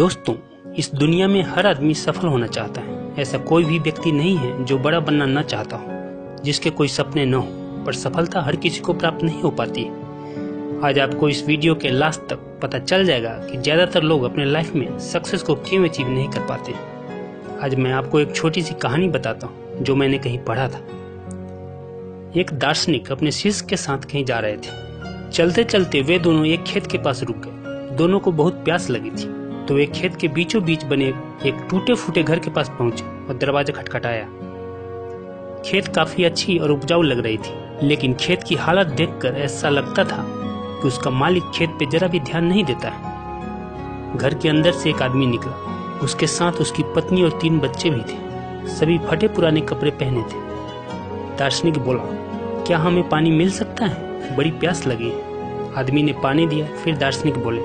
दोस्तों, इस दुनिया में हर आदमी सफल होना चाहता है। ऐसा कोई भी व्यक्ति नहीं है जो बड़ा बनना न चाहता हो, जिसके कोई सपने न हो, पर सफलता हर किसी को प्राप्त नहीं हो पाती है। आज आपको इस वीडियो के लास्ट तक पता चल जाएगा कि ज्यादातर लोग अपने लाइफ में सक्सेस को क्यों अचीव नहीं कर पाते। आज मैं आपको एक छोटी सी कहानी बताता हूँ जो मैंने कहीं पढ़ा था। एक दार्शनिक अपने शिष्य के साथ कहीं जा रहे थे। चलते चलते वे दोनों एक खेत के पास रुक गए। दोनों को बहुत प्यास लगी थी, तो वे खेत के बीचों बीच बने एक टूटे फूटे घर के पास पहुंचे और दरवाजा खटखटाया। खेत काफी अच्छी और उपजाऊ लग रही थी, लेकिन खेत की हालत देखकर ऐसा लगता था कि उसका मालिक खेत पे जरा भी ध्यान नहीं देता है। घर के अंदर से एक आदमी निकला। उसके साथ उसकी पत्नी और 3 बच्चे भी थे। सभी फटे पुराने कपड़े पहने थे। दार्शनिक बोला, क्या हमें पानी मिल सकता है? बड़ी प्यास लगी है। आदमी ने पानी दिया। फिर दार्शनिक बोले,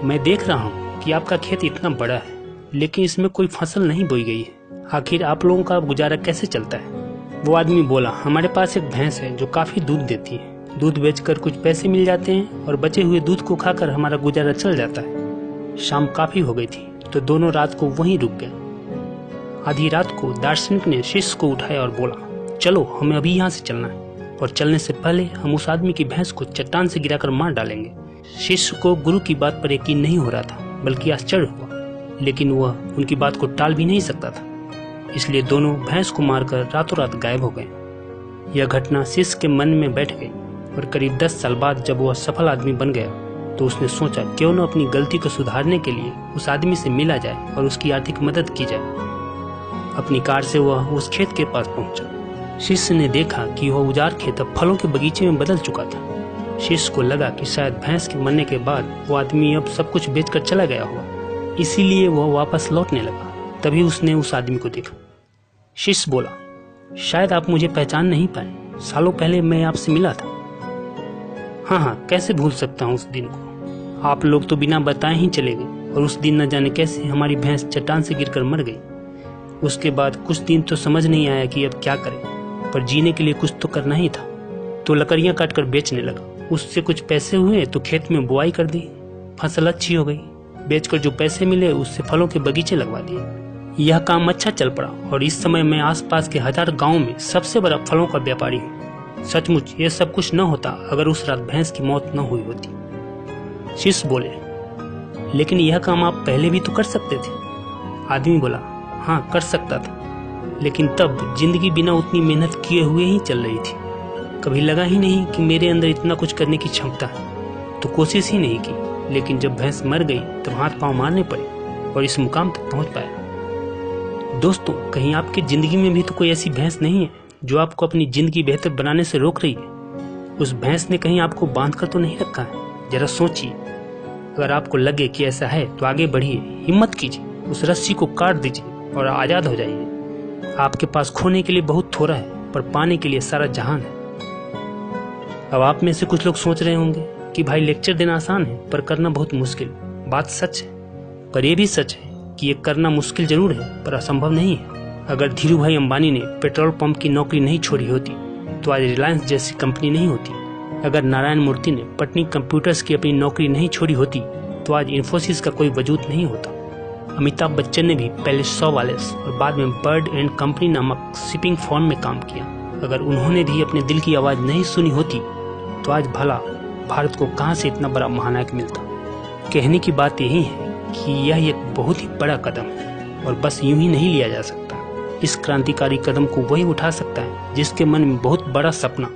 मैं देख रहा हूँ कि आपका खेत इतना बड़ा है, लेकिन इसमें कोई फसल नहीं बोई गई है। आखिर आप लोगों का गुजारा कैसे चलता है? वो आदमी बोला, हमारे पास एक भैंस है जो काफी दूध देती है। दूध बेचकर कुछ पैसे मिल जाते हैं और बचे हुए दूध को खाकर हमारा गुजारा चल जाता है। शाम काफी हो गई थी, तो दोनों रात को वहीं रुक गए। आधी रात को दार्शनिक ने शिष्य को उठाया और बोला, चलो हमें अभी यहाँ से चलना है, और चलने से पहले हम उस आदमी की भैंस को चट्टान से गिराकर मार डालेंगे। शिष्य को गुरु की बात पर यकीन नहीं हो रहा था, बल्कि आश्चर्य हुआ, लेकिन वह उनकी बात को टाल भी नहीं सकता था। इसलिए दोनों भैंस को मारकर रातों रात गायब हो गए। यह घटना शिष्य के मन में बैठ गई, और करीब 10 साल बाद जब वह सफल आदमी बन गया, तो उसने सोचा क्यों न अपनी गलती को सुधारने के लिए उस आदमी से मिला जाए और उसकी आर्थिक मदद की जाए। अपनी कार से वह उस खेत के पास पहुंचा। शिष्य ने देखा कि वह उजाड़ खेत अब फलों के बगीचे में बदल चुका था। शिष्य को लगा कि शायद भैंस के मरने के बाद वो आदमी अब सब कुछ बेचकर चला गया हुआ, इसीलिए वह वापस लौटने लगा। तभी उसने उस आदमी को देखा। शिष्य बोला, शायद आप मुझे पहचान नहीं पाए। सालों पहले मैं आपसे मिला था। हाँ, कैसे भूल सकता हूँ उस दिन को। आप लोग तो बिना बताए ही चले गए, और उस दिन न जाने कैसे हमारी भैंस चट्टान से गिरकर मर गई। उसके बाद कुछ दिन तो समझ नहीं आया कि अब क्या करें, पर जीने के लिए कुछ तो करना ही था, तो लकड़ियां काटकर बेचने लगा। उससे कुछ पैसे हुए तो खेत में बुआई कर दी। फसल अच्छी हो गई। बेचकर जो पैसे मिले उससे फलों के बगीचे लगवा दिए। यह काम अच्छा चल पड़ा, और इस समय मैं आसपास के 1000 गांवों में सबसे बड़ा फलों का व्यापारी हूँ। सचमुच ये सब कुछ न होता अगर उस रात भैंस की मौत न हुई होती। शिष्य बोले, लेकिन यह काम आप पहले भी तो कर सकते थे। आदमी बोला, हाँ कर सकता था, लेकिन तब जिंदगी बिना उतनी मेहनत किए हुए ही चल रही थी। कभी लगा ही नहीं कि मेरे अंदर इतना कुछ करने की क्षमता है, तो कोशिश ही नहीं की। लेकिन जब भैंस मर गई तब हाथ पांव मारने पड़े और इस मुकाम तक पहुंच पाया। दोस्तों, कहीं आपकी जिंदगी में भी तो कोई ऐसी भैंस नहीं है जो आपको अपनी जिंदगी बेहतर बनाने से रोक रही है? उस भैंस ने कहीं आपको बांध कर तो नहीं रखा है? जरा सोचिए। अगर आपको लगे कि ऐसा है तो आगे बढ़िए, हिम्मत कीजिए, उस रस्सी को काट दीजिए और आजाद हो जाइए। आपके पास खोने के लिए बहुत थोड़ा है, पर पाने के लिए सारा जहान है। अब आप में से कुछ लोग सोच रहे होंगे कि भाई लेक्चर देना आसान है, पर करना बहुत मुश्किल। बात सच है, पर यह भी सच है कि ये करना मुश्किल जरूर है, पर असंभव नहीं है। अगर धीरू भाई अंबानी ने पेट्रोल पंप की नौकरी नहीं छोड़ी होती तो आज रिलायंस जैसी कंपनी नहीं होती। अगर नारायण मूर्ति ने पटनी कंप्यूटर्स की अपनी नौकरी नहीं छोड़ी होती तो आज इन्फोसिस का कोई वजूद नहीं होता। अमिताभ बच्चन ने भी पहले सॉवालेस और बाद में बर्ड एंड कंपनी नामक शिपिंग फर्म में काम किया। अगर उन्होंने भी अपने दिल की आवाज नहीं सुनी होती तो आज भला भारत को कहां से इतना बड़ा महानायक मिलता। कहने की बात यही है कि यह एक बहुत ही बड़ा कदम है, और बस यूं ही नहीं लिया जा सकता। इस क्रांतिकारी कदम को वही उठा सकता है जिसके मन में बहुत बड़ा सपना,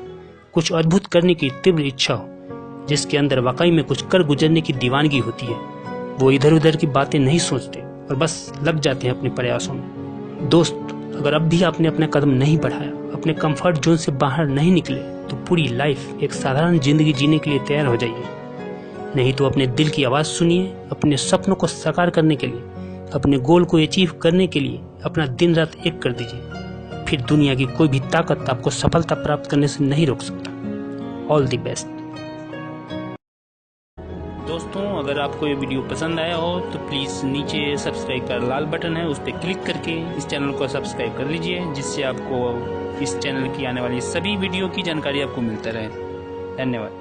कुछ अद्भुत करने की तीव्र इच्छा हो, जिसके अंदर वाकई में कुछ कर गुजरने की दीवानगी होती है। वो इधर उधर की बातें नहीं सोचते और बस लग जाते हैं अपने प्रयासों में। दोस्त, अगर अब भी आपने अपना कदम नहीं बढ़ाया, अपने कंफर्ट जोन से बाहर नहीं निकले, तो पूरी लाइफ एक साधारण जिंदगी जीने के लिए तैयार हो जाइए। नहीं तो अपने दिल की आवाज सुनिए। अपने सपनों को साकार करने के लिए, अपने गोल को अचीव करने के लिए अपना दिन रात एक कर दीजिए। फिर दुनिया की कोई भी ताकत आपको सफलता प्राप्त करने से नहीं रोक सकता। All the best. दोस्तों, अगर आपको ये वीडियो पसंद आया हो तो प्लीज़ नीचे सब्सक्राइब का लाल बटन है, उस पर क्लिक करके इस चैनल को सब्सक्राइब कर लीजिए, जिससे आपको इस चैनल की आने वाली सभी वीडियो की जानकारी आपको मिलता रहे। धन्यवाद।